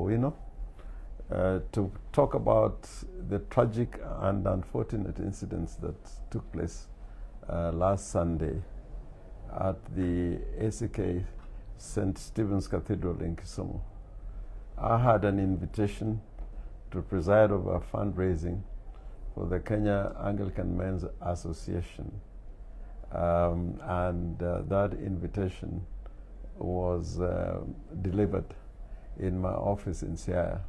Owino to talk about the tragic and unfortunate incidents that took place last Sunday at the ACK St. Stephen's Cathedral in Kisumu. I had an invitation to preside over fundraising for the Kenya Anglican Men's Association. That invitation was delivered in my office in Siaya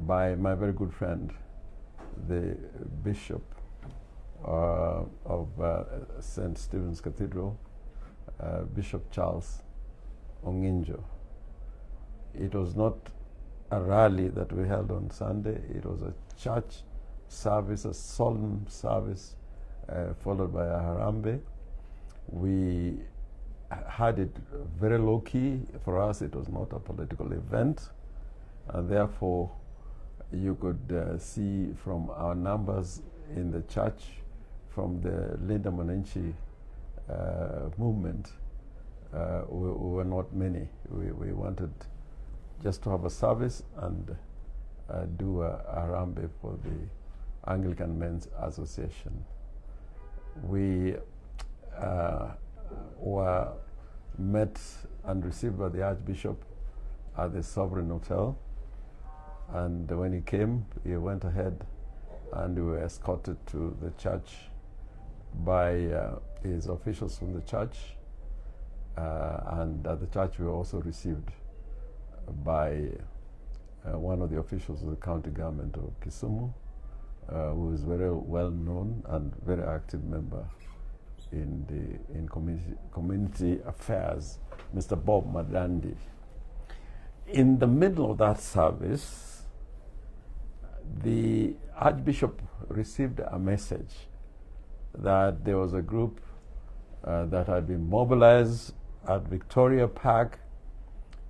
by my very good friend, the Bishop of St. Stephen's Cathedral, Bishop Charles Onginjo. It was not a rally that we held on Sunday. It was a church service, a solemn service, followed by a harambe. We had it very low-key. For us, it was not a political event, and therefore you could see from our numbers in the church, from the Linda Mwananchi movement, we were not many. We wanted just to have a service and do a harambe for the Anglican Men's Association. We were met and received by the Archbishop at the Sovereign Hotel, and when he came, he went ahead and we were escorted to the church by his officials from the church, and at the church we were also received by one of the officials of the county government of Kisumu, who is very well known and very active member in community affairs, Mr. Bob Madandi. In the middle of that service, the Archbishop received a message that there was a group that had been mobilized at Victoria Park,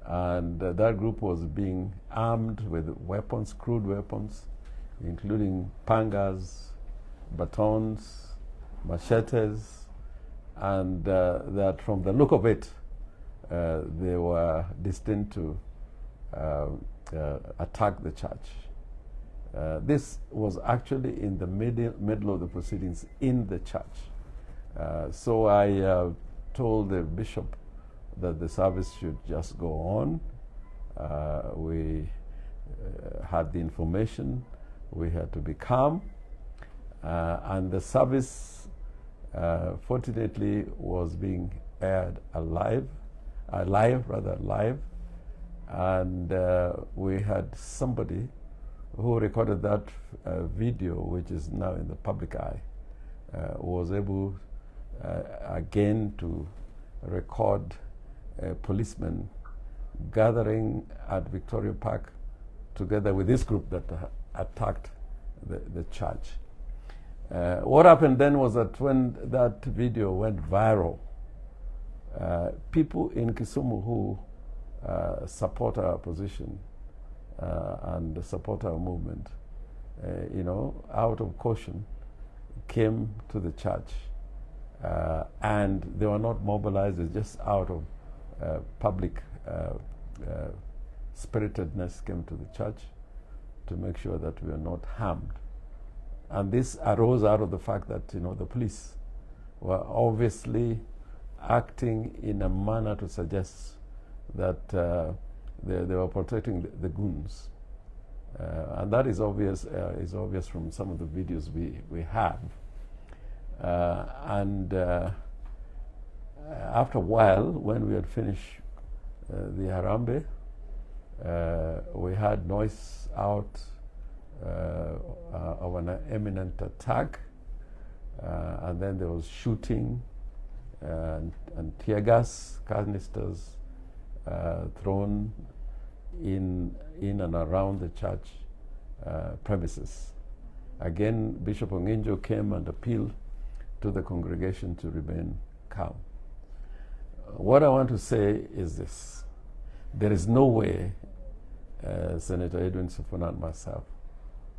and that group was being armed with weapons, crude weapons, including pangas, batons, machetes, and that from the look of it, they were destined to attack the church. This was actually in the middle of the proceedings in the church. So I told the bishop that the service should just go on. We had the information. We had to be calm. And the service, fortunately, was being aired live. And we had somebody who recorded that video, which is now in the public eye, was able again to record policemen gathering at Victoria Park together with this group that attacked the church. What happened then was that when that video went viral, people in Kisumu who support our position and support our movement, out of caution, came to the church, and they were not mobilized. It's just out of public spiritedness came to the church to make sure that we are not harmed. And this arose out of the fact that the police were obviously acting in a manner to suggest that they were protecting the goons, and that is obvious from some of the videos we have. After a while, when we had finished the harambe, we had noise out of an imminent attack, and then there was shooting and tear gas canisters thrown in and around the church premises. Again, Bishop Onginjo came and appealed to the congregation to remain calm. What I want to say is this: there is no way Senator Edwin Sifuna and myself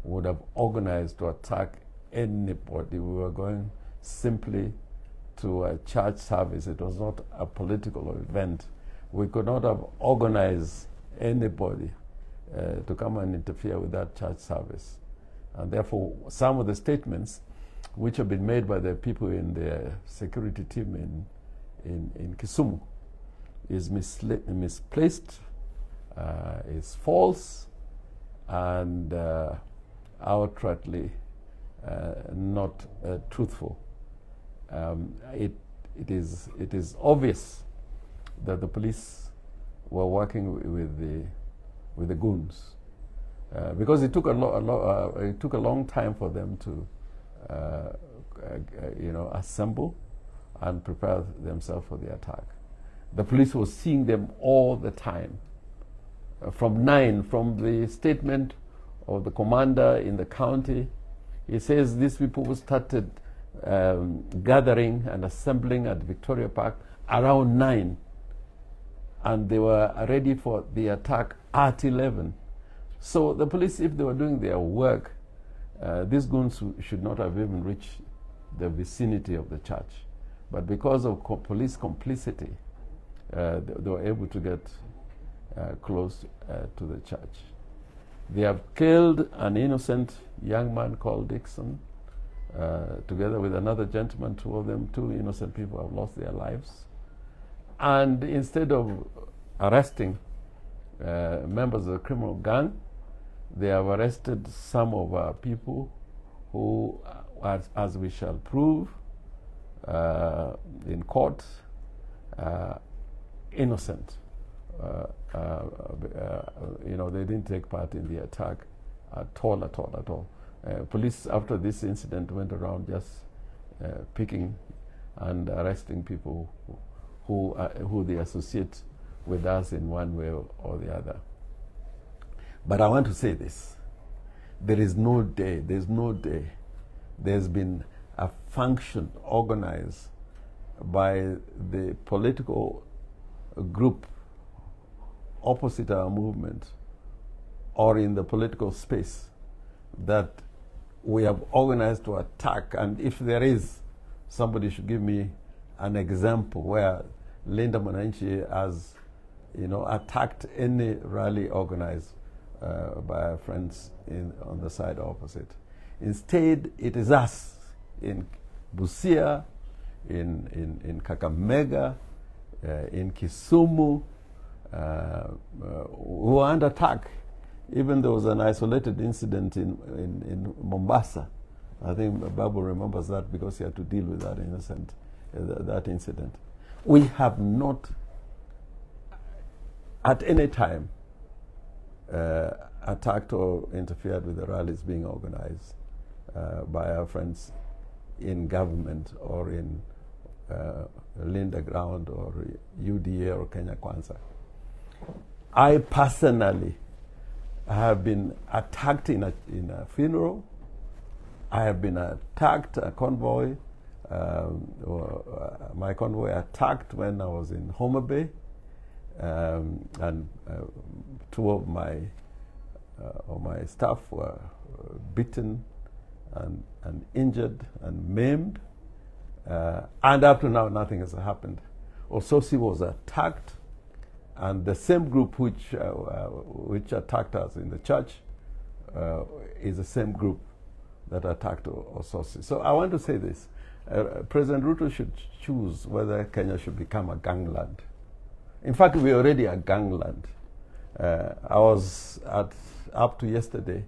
would have organized to attack anybody. We were going simply to a church service. It was not a political event. We could not have organized anybody to come and interfere with that church service. And therefore, some of the statements which have been made by the people in the security team in Kisumu is misplaced, is false, and outrightly not truthful. It is obvious that the police were working with the goons, because it took a long time for them to assemble and prepare themselves for the attack. The police was seeing them all the time. From the statement of the commander in the county, he says these people started gathering and assembling at Victoria Park around 9, and they were ready for the attack at 11. So the police, if they were doing their work, these goons should not have even reached the vicinity of the church. But because of police complicity, they were able to get close to the church. They have killed an innocent young man called Dixon, together with another gentleman. Two innocent people have lost their lives. And instead of arresting members of the criminal gang, they have arrested some of our people who, as we shall prove in court, innocent. They didn't take part in the attack at all. Police, after this incident, went around just picking and arresting people who they associate with us in one way or the other. But I want to say this: there's been a function organized by the political group opposite our movement or in the political space that we have organized to attack. And if there is, somebody should give me an example where Linda Mwananchi has attacked any rally organized by our friends on the side opposite. Instead, it is us in Busia, in Kakamega, in Kisumu, who are under attack. Even there was an isolated incident in Mombasa. I think Babu remembers that because he had to deal with that incident. We have not at any time attacked or interfered with the rallies being organized by our friends in government or in Linda Ground or UDA or Kenya Kwanza. I personally have been attacked in a funeral. I have been attacked, a convoy, my convoy attacked when I was in Homa Bay, and two of my staff were beaten and injured and maimed, and up to now nothing has happened. Ososi was attacked, and the same group which attacked us in the church is the same group that attacked Ososi. So I want to say this: President Ruto should choose whether Kenya should become a gangland. In fact, we're already a gangland. I was up to yesterday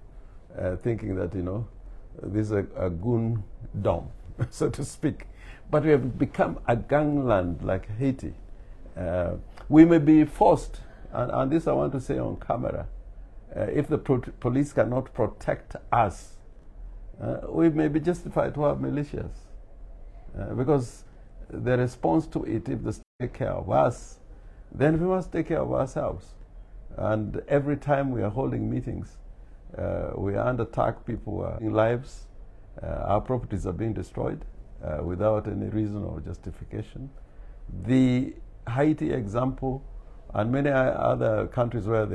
thinking that this is a goon dom, so to speak. But we have become a gangland like Haiti. We may be forced, and this I want to say on camera, if the police cannot protect us, we may be justified to have militias. Because the response to it, if they take care of us, then we must take care of ourselves. And every time we are holding meetings, we are under attack, people are in lives, our properties are being destroyed without any reason or justification. The Haiti example, and many other countries where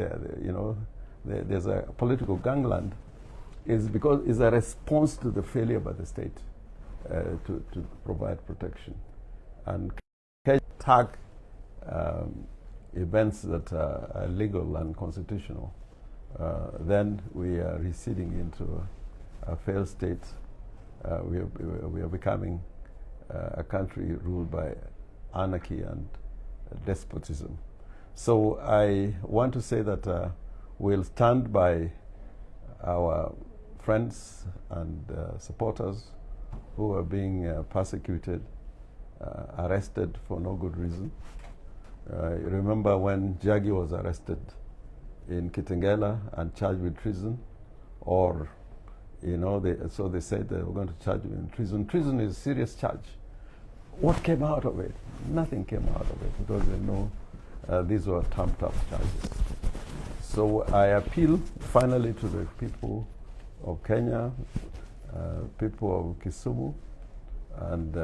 there's a political gangland, is a response to the failure by the state to provide protection. And attack events that are legal and constitutional then we are receding into a failed state. We are becoming a country ruled by anarchy and despotism. So I want to say that we'll stand by our friends and supporters who are being persecuted, arrested for no good reason. Remember when Jagi was arrested in Kitengela and charged with treason, or so they said they were going to charge him in treason. Treason is a serious charge. What came out of it? Nothing came out of it, because they know these were trumped-up charges. So I appeal finally to the people of Kenya, people of Kisumu, and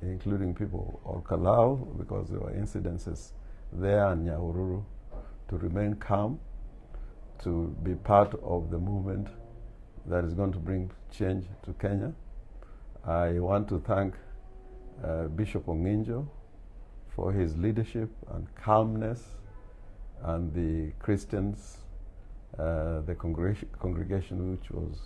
including people of Kalau, because there were incidences there, and Nyahururu, to remain calm, to be part of the movement that is going to bring change to Kenya. I want to thank Bishop Onginjo for his leadership and calmness, and the Christians, the congregation which was